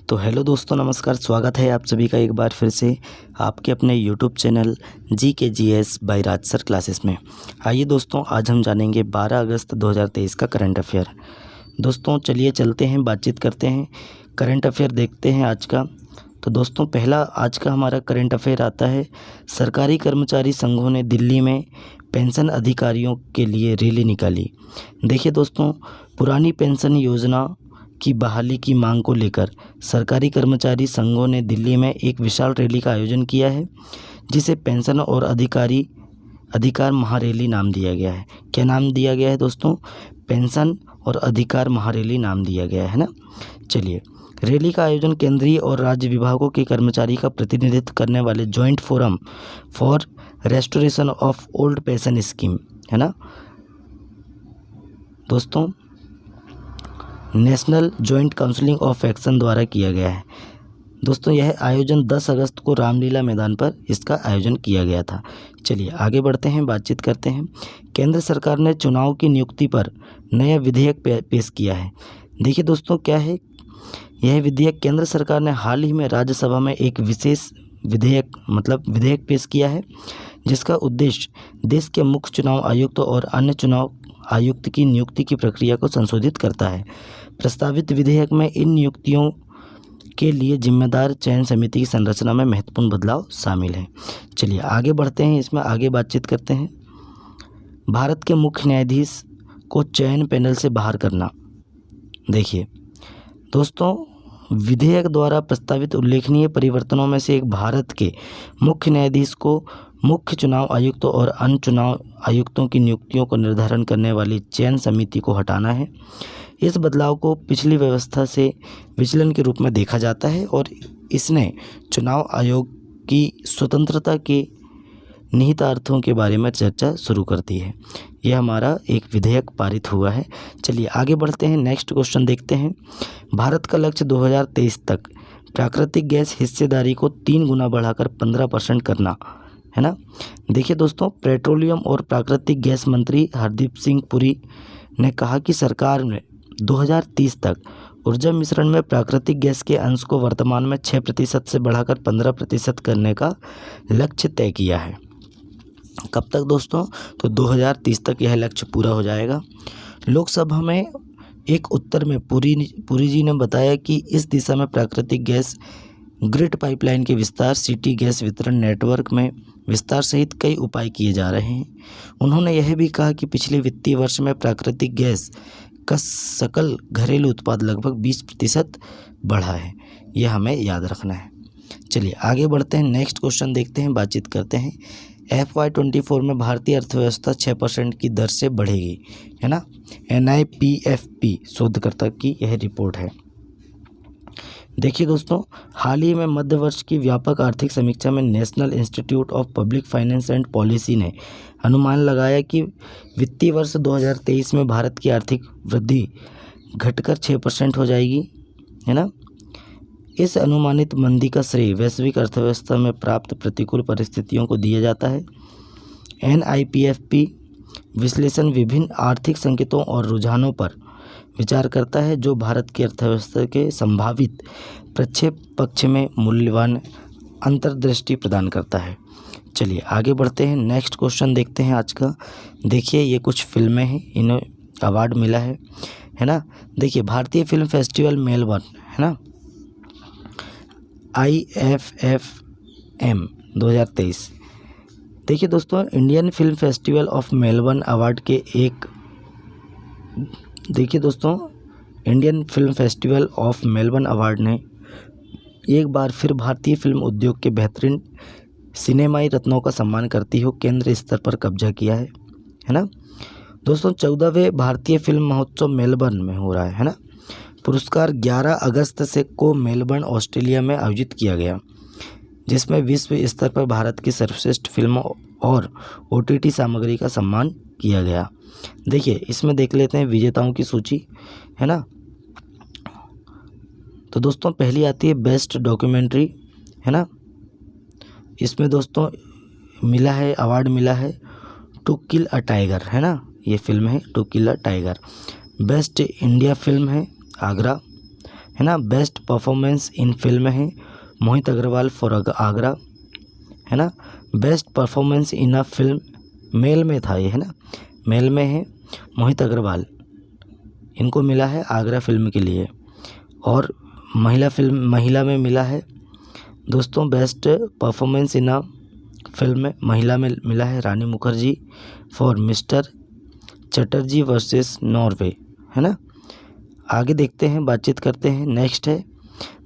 तो हेलो दोस्तों, नमस्कार। स्वागत है आप सभी का एक बार फिर से आपके अपने यूट्यूब चैनल GKGS बाय राज सर क्लासेस में। आइए दोस्तों, आज हम जानेंगे 12 अगस्त 2023 का करंट अफेयर। दोस्तों चलिए चलते हैं, बातचीत करते हैं, करंट अफेयर देखते हैं आज का। तो दोस्तों पहला आज का हमारा करंट अफेयर आता है, सरकारी कर्मचारी संघों ने दिल्ली में पेंशन अधिकारियों के लिए रैली निकाली। देखिए दोस्तों, पुरानी पेंशन योजना की बहाली की मांग को लेकर सरकारी कर्मचारी संघों ने दिल्ली में एक विशाल रैली का आयोजन किया है, जिसे पेंशन और अधिकार महारैली नाम दिया गया है। क्या नाम दिया गया है दोस्तों? पेंशन और अधिकार महारैली नाम दिया गया है ना। चलिए, रैली का आयोजन केंद्रीय और राज्य विभागों के कर्मचारी का प्रतिनिधित्व करने वाले joint forum for restoration of old pension scheme है ना दोस्तों, national joint counselling of action द्वारा किया गया है। दोस्तों यह आयोजन 10 अगस्त को रामलीला मैदान पर इसका आयोजन किया गया था। चलिए आगे बढ़ते हैं, बातचीत करते हैं। केंद्र सरकार ने चुनाव की नियुक्ति पर नया विधेयक पेश किया है। देखिए दोस्तों, क्या है यह विधेयक? केंद्र सरकार ने हाल ही में राज्यसभा में एक विशेष विधेयक पेश किया है, जिसका उद्देश्य देश के मुख्य चुनाव आयुक्त और अन्य चुनाव आयुक्त की नियुक्ति की प्रक्रिया को संशोधित करता है। प्रस्तावित विधेयक में इन नियुक्तियों के लिए जिम्मेदार चयन समिति की संरचना में महत्वपूर्ण बदलाव शामिल है। चलिए आगे बढ़ते हैं, इसमें आगे बातचीत करते हैं। भारत के मुख्य न्यायाधीश को चयन पैनल से बाहर करना। देखिए दोस्तों, विधेयक द्वारा प्रस्तावित उल्लेखनीय परिवर्तनों में से एक भारत के मुख्य न्यायाधीश को मुख्य चुनाव आयुक्त और अन्य चुनाव आयुक्तों की नियुक्तियों को निर्धारण करने वाली चयन समिति को हटाना है। इस बदलाव को पिछली व्यवस्था से विचलन के रूप में देखा जाता है और इसने चुनाव आयोग की स्वतंत्रता के निहितार्थों के बारे में चर्चा शुरू कर दी है। यह हमारा एक विधेयक पारित हुआ है। चलिए आगे बढ़ते हैं, नेक्स्ट क्वेश्चन देखते हैं। भारत का लक्ष्य 2023 तक प्राकृतिक गैस हिस्सेदारी को 3 गुना बढ़ाकर 15% करना है ना। देखिए दोस्तों, पेट्रोलियम और प्राकृतिक गैस मंत्री हरदीप सिंह पुरी ने कहा कि सरकार ने 2030 तक ऊर्जा मिश्रण में प्राकृतिक गैस के अंश को वर्तमान में 6% से बढ़ाकर 15% करने का लक्ष्य तय किया है। कब तक दोस्तों? तो 2030 तक यह लक्ष्य पूरा हो जाएगा। लोकसभा में एक उत्तर में पुरी जी ने बताया कि इस दिशा में प्राकृतिक गैस ग्रिड पाइपलाइन के विस्तार, सिटी गैस वितरण नेटवर्क में विस्तार सहित कई उपाय किए जा रहे हैं। उन्होंने यह भी कहा कि पिछले वित्तीय वर्ष में प्राकृतिक गैस का सकल घरेलू उत्पाद लगभग 20% बढ़ा है। यह हमें याद रखना है। चलिए आगे बढ़ते हैं, नेक्स्ट क्वेश्चन देखते हैं, बातचीत करते हैं। FY24 में भारतीय अर्थव्यवस्था 6% की दर से बढ़ेगी है ना। NIPFP शोधकर्ता की यह रिपोर्ट है। देखिए दोस्तों, हाल ही में मध्य वर्ष की व्यापक आर्थिक समीक्षा में national institute of public finance and policy ने अनुमान लगाया कि वित्तीय वर्ष 2023 में भारत की आर्थिक वृद्धि घटकर 6% हो जाएगी है ना। इस अनुमानित मंदी का श्रेय वैश्विक अर्थव्यवस्था में प्राप्त प्रतिकूल परिस्थितियों को दिया जाता है। NIPFP विश्लेषण विभिन्न आर्थिक संकेतों और रुझानों पर विचार करता है, जो भारत की अर्थव्यवस्था के संभावित प्रक्षेप पक्ष में मूल्यवान अंतर्दृष्टि प्रदान करता है। चलिए आगे बढ़ते हैं, नेक्स्ट क्वेश्चन देखते हैं आज का। देखिए ये कुछ फिल्में हैं, इन्हें अवार्ड मिला है ना। देखिए भारतीय फिल्म फेस्टिवल मेलबर्न है ना, IFFM 2023। देखिए दोस्तों, Indian film festival of Melbourne award के Indian film festival of Melbourne award ने एक बार फिर भारतीय फिल्म उद्योग के बेहतरीन सिनेमाई रत्नों का सम्मान करती हुए केंद्रीय स्तर पर कब्जा किया है ना दोस्तों। 14वें भारतीय फिल्म महोत्सव मेलबर्न में हो रहा है ना। पुरस्कार 11 अगस्त को मेलबर्न ऑस्ट्रेलिया में आयोजित किया गया, जिसमें विश्व स्तर पर भारत की सर्वश्रेष्ठ फिल्मों और OTT सामग्री का सम्मान किया गया। देखिए इसमें देख लेते हैं विजेताओं की सूची है ना। तो दोस्तों पहली आती है बेस्ट डॉक्यूमेंट्री है ना। इसमें दोस्तों अवार्ड मिला है टू किल अ टाइगर है ना। ये फिल्म है to kill a tiger. Best India film है आगरा। है ना। बेस्ट परफॉर्मेंस इन फिल्म है मोहित अग्रवाल फॉर आगरा, है ना। Best performance in a film male में था ये, है ना, मेल में है मोहित अग्रवाल, इनको मिला है आगरा फिल्म के लिए। और महिला में मिला है दोस्तों best performance in a film में महिला में मिला है Rani Mukherjee for mister Chatterjee versus Norway, है ना। आगे देखते हैं, बातचीत करते हैं। नेक्स्ट है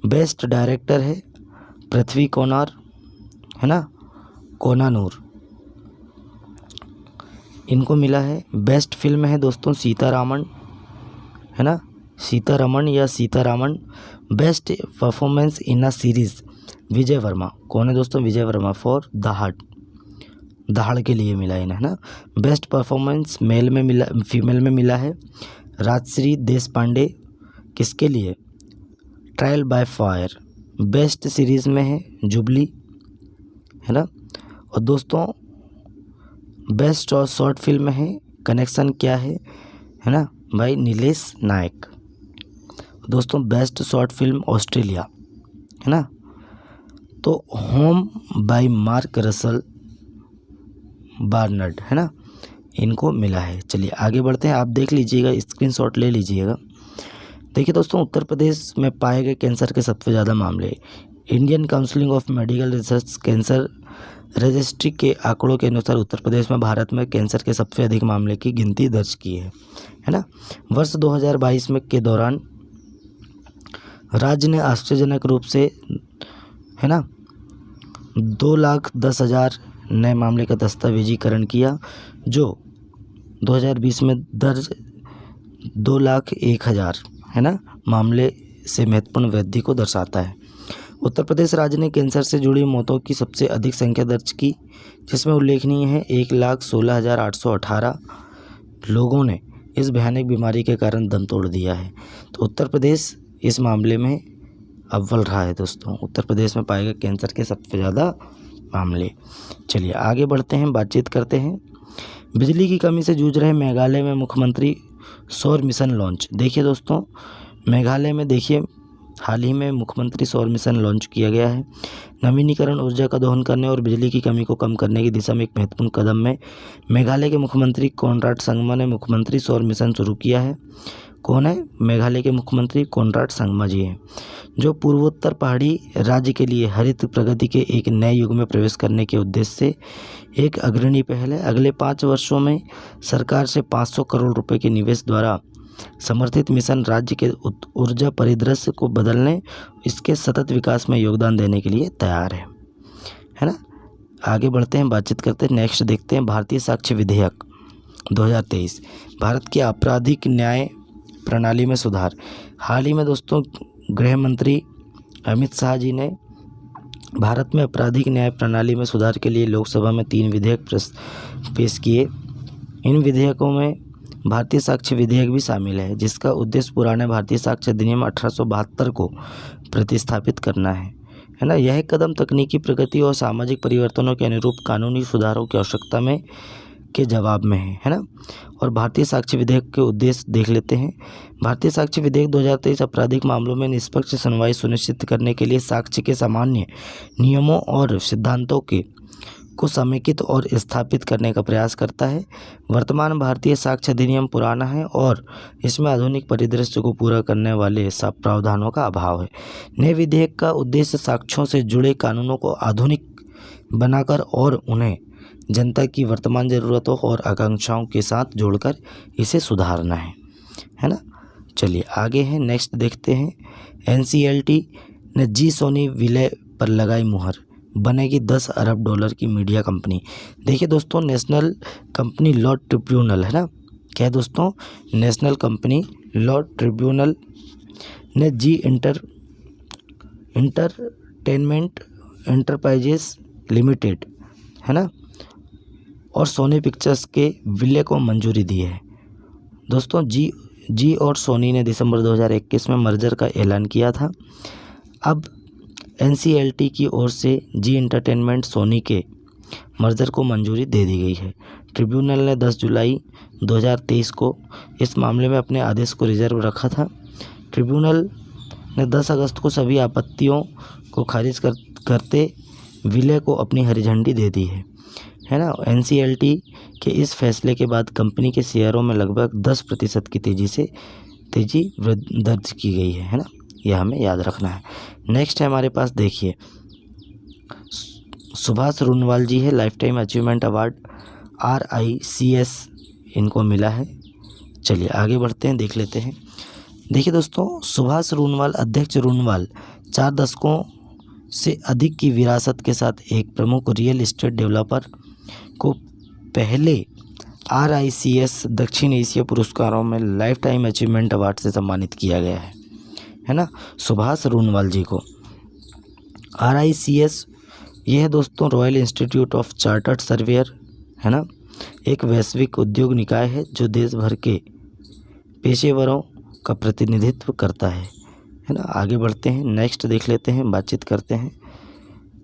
बेस्ट डायरेक्टर है पृथ्वी कोनार, है ना, कोनानूर, इनको मिला है। बेस्ट फिल्म है दोस्तों सीतारामन, है ना, सीतारमण या Sitaraman. Best performance in a series Vijay Varma, कौन है दोस्तों, विजय वर्मा फॉर दहाड़ के लिए मिला इन्हें, है ना। बेस्ट परफॉर्मेंस फीमेल में मिला है राजश्री देशपांडे, किसके लिए, trial by fire. Best series में है जुबली, है ना। और दोस्तों बेस्ट और शॉर्ट फिल्म है कनेक्शन क्या है ना, भाई नीलेश नायक। दोस्तों बेस्ट शॉर्ट फिल्म ऑस्ट्रेलिया, है ना। तो होम बाय मार्क रसल बार्नर्ड, है ना, इनको मिला है। चलिए आगे बढ़ते हैं, आप देख लीजिएगा, स्क्रीनशॉट ले लीजिएगा। देखिए दोस्तों उत्तर प्रदेश में पाए गए कैंसर के सबसे ज़्यादा मामले। Indian council of medical research cancer registry के आंकड़ों के अनुसार उत्तर प्रदेश में भारत में कैंसर के सबसे अधिक मामले की गिनती दर्ज की है ना। वर्ष 2022 में के दौरान राज्य ने आश्चर्यजनक रूप से, है ना, 2,10,000 नए मामले का दस्तावेजीकरण किया, जो 2020 में दर्ज 2,01,000, है ना, मामले से महत्वपूर्ण वृद्धि को दर्शाता है। उत्तर प्रदेश राज्य ने कैंसर से जुड़ी मौतों की सबसे अधिक संख्या दर्ज की, जिसमें उल्लेखनीय है 1,16,818 लोगों ने इस भयानक बीमारी के कारण दम तोड़ दिया है। तो उत्तर प्रदेश इस मामले में अव्वल रहा है दोस्तों। उत्तर प्रदेश में पाए गए कैंसर के सबसे ज़्यादा मामले। चलिए आगे बढ़ते हैं, बातचीत करते हैं। बिजली की कमी से जूझ रहे मेघालय में मुख्यमंत्री सौर मिशन लॉन्च। देखिए दोस्तों मेघालय में देखिए हाल ही में मुख्यमंत्री सौर मिशन लॉन्च किया गया है। नवीनीकरण ऊर्जा का दोहन करने और बिजली की कमी को कम करने की दिशा में एक महत्वपूर्ण कदम में मेघालय के मुख्यमंत्री कोनराड संगमा ने मुख्यमंत्री सौर मिशन शुरू किया है। कौन है, मेघालय के मुख्यमंत्री कोनराड संगमा जी हैं, जो पूर्वोत्तर पहाड़ी राज्य के लिए हरित प्रगति के एक नए युग में प्रवेश करने के उद्देश्य से एक अग्रणी पहल है। अगले 5 वर्षों में सरकार से 500 करोड़ रुपए के निवेश द्वारा समर्थित मिशन राज्य के ऊर्जा परिदृश्य को बदलने, इसके सतत विकास में योगदान देने के लिए तैयार है ना। आगे बढ़ते हैं, बातचीत करते हैं। नेक्स्ट देखते हैं भारतीय साक्ष्य विधेयक 2023, भारत की आपराधिक न्याय प्रणाली में सुधार। हाल ही में दोस्तों गृह मंत्री अमित शाह जी ने भारत में आपराधिक न्याय प्रणाली में सुधार के लिए लोकसभा में 3 विधेयक पेश किए। इन विधेयकों में भारतीय साक्ष्य विधेयक भी शामिल है, जिसका उद्देश्य पुराने भारतीय साक्ष्य अधिनियम 1872 को प्रतिस्थापित करना है ना। यह कदम तकनीकी प्रगति और सामाजिक परिवर्तनों के अनुरूप कानूनी सुधारों की आवश्यकता में के जवाब में है ना। और भारतीय साक्ष्य विधेयक के उद्देश्य देख लेते हैं। भारतीय साक्ष्य विधेयक 2023 आपराधिक मामलों में निष्पक्ष सुनवाई सुनिश्चित करने के लिए साक्ष्य के सामान्य नियमों और सिद्धांतों को समेकित और स्थापित करने का प्रयास करता है। वर्तमान भारतीय साक्ष्य अधिनियम पुराना है और इसमें आधुनिक परिदृश्य को पूरा करने वाले सब प्रावधानों का अभाव है। नए विधेयक का उद्देश्य साक्ष्यों से जुड़े कानूनों को आधुनिक बनाकर और उन्हें जनता की वर्तमान ज़रूरतों और आकांक्षाओं के साथ जोड़कर इसे सुधारना है ना। चलिए आगे हैं, नेक्स्ट देखते हैं। NCLT ने जी सोनी विलय पर लगाई मुहर, बनेगी $10 अरब की मीडिया कंपनी। देखिए दोस्तों नेशनल कंपनी लॉ ट्रिब्यूनल, है ना, क्या है दोस्तों, नेशनल कंपनी लॉ ट्रिब्यूनल ने जी इंटरटेनमेंट एंटरप्राइजेस लिमिटेड, है ना, और सोनी पिक्चर्स के विलय को मंजूरी दी है। दोस्तों जी और सोनी ने दिसंबर 2021 में मर्जर का ऐलान किया था। अब NCLT की ओर से जी इंटरटेनमेंट सोनी के मर्जर को मंजूरी दे दी गई है। ट्रिब्यूनल ने 10 जुलाई 2023 को इस मामले में अपने आदेश को रिजर्व रखा था। ट्रिब्यूनल ने 10 अगस्त को सभी आपत्तियों को खारिज करते विलय को अपनी हरी झंडी दे दी है ना। NCLT के इस फैसले के बाद कंपनी के शेयरों में लगभग 10% की तेजी दर्ज की गई है ना। यह हमें याद रखना है। नेक्स्ट है हमारे पास, देखिए सुभाष रूनवाल जी है, life time achievement award RICS इनको मिला है। चलिए आगे बढ़ते हैं, देख लेते हैं। देखिए दोस्तों, सुभाष रूनवाल अध्यक्ष रूनवाल 4 दशकों से अधिक की विरासत के साथ एक प्रमुख रियल एस्टेट डेवलपर को पहले RICS दक्षिण एशिया पुरस्कारों में लाइफ टाइम अचीवमेंट अवार्ड से सम्मानित किया गया है ना, सुभाष रूनवाल जी को। RICS यह है दोस्तों royal institute of chartered surveyor है ना, एक वैश्विक उद्योग निकाय है जो देश भर के पेशेवरों का प्रतिनिधित्व करता है ना। आगे बढ़ते हैं, नेक्स्ट देख लेते हैं, बातचीत करते हैं।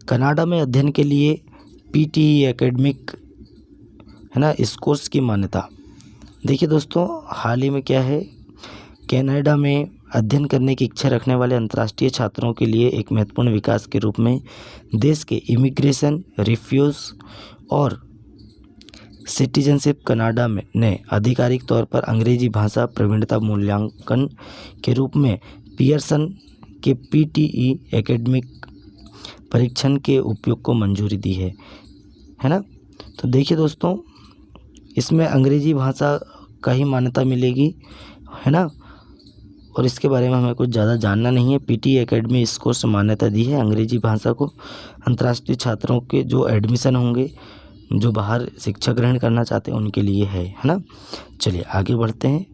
कनाडा में अध्ययन के लिए PTE एकेडमिक है ना इस कोर्स की मान्यता। देखिए दोस्तों, हाल ही में क्या है, कनाडा में अध्ययन करने की इच्छा रखने वाले अंतर्राष्ट्रीय छात्रों के लिए एक महत्वपूर्ण विकास के रूप में देश के इमिग्रेशन, रिफ्यूज और सिटीजनशिप कनाडा में ने आधिकारिक तौर पर अंग्रेजी भाषा प्रवीणता मूल्यांकन के रूप में पियर्सन के PTE एकेडमिक परीक्षण के उपयोग को मंजूरी दी है ना। तो देखिए दोस्तों, इसमें अंग्रेजी भाषा का ही मान्यता मिलेगी है ना, और इसके बारे में हमें कुछ ज़्यादा जानना नहीं है। PTE एकेडमी इस कोर्स से मान्यता दी है अंग्रेजी भाषा को अंतर्राष्ट्रीय छात्रों के जो एडमिशन होंगे, जो बाहर शिक्षा ग्रहण करना चाहते हैं उनके लिए है ना। चलिए आगे बढ़ते हैं।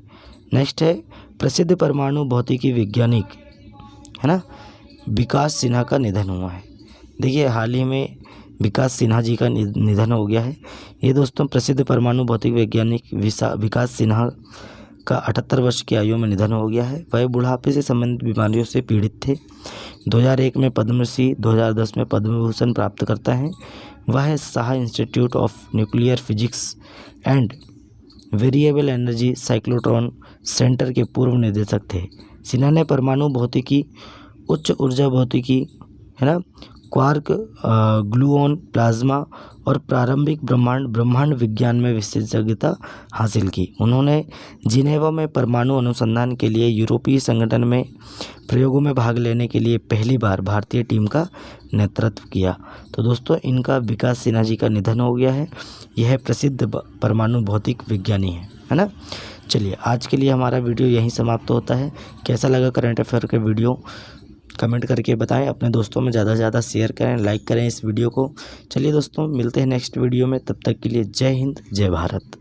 नेक्स्ट है प्रसिद्ध परमाणु भौतिकी वैज्ञानिक है ना विकास सिन्हा का निधन हुआ है। देखिए हाल ही में विकास सिन्हा जी का निधन हो गया है। ये दोस्तों प्रसिद्ध परमाणु भौतिक वैज्ञानिक विकास सिन्हा का 78 वर्ष की आयु में निधन हो गया है। वह बुढ़ापे से संबंधित बीमारियों से पीड़ित थे। 2001 में पद्मश्री, 2010 में पद्म विभूषण प्राप्त करता है। वह Shah institute of nuclear physics and variable energy cyclotron centre के पूर्व निदेशक थे। सिन्हा ने परमाणु भौतिकी, उच्च ऊर्जा भौतिकी है ना, क्वार्क, ग्लूऑन, प्लाज्मा और प्रारंभिक ब्रह्मांड विज्ञान में विशेषज्ञता हासिल की। उन्होंने जिनेवा में परमाणु अनुसंधान के लिए यूरोपीय संगठन में प्रयोगों में भाग लेने के लिए पहली बार भारतीय टीम का नेतृत्व किया। तो दोस्तों, इनका विकास सिन्हा जी का निधन हो गया है। यह प्रसिद्ध परमाणु भौतिक विज्ञानी है ना। चलिए आज के लिए हमारा वीडियो यहीं समाप्त होता है। कैसा लगा करंट अफेयर के वीडियो कमेंट करके बताएं। अपने दोस्तों में ज़्यादा से ज़्यादा शेयर करें, लाइक करें इस वीडियो को। चलिए दोस्तों, मिलते हैं नेक्स्ट वीडियो में। तब तक के लिए जय हिंद, जय भारत।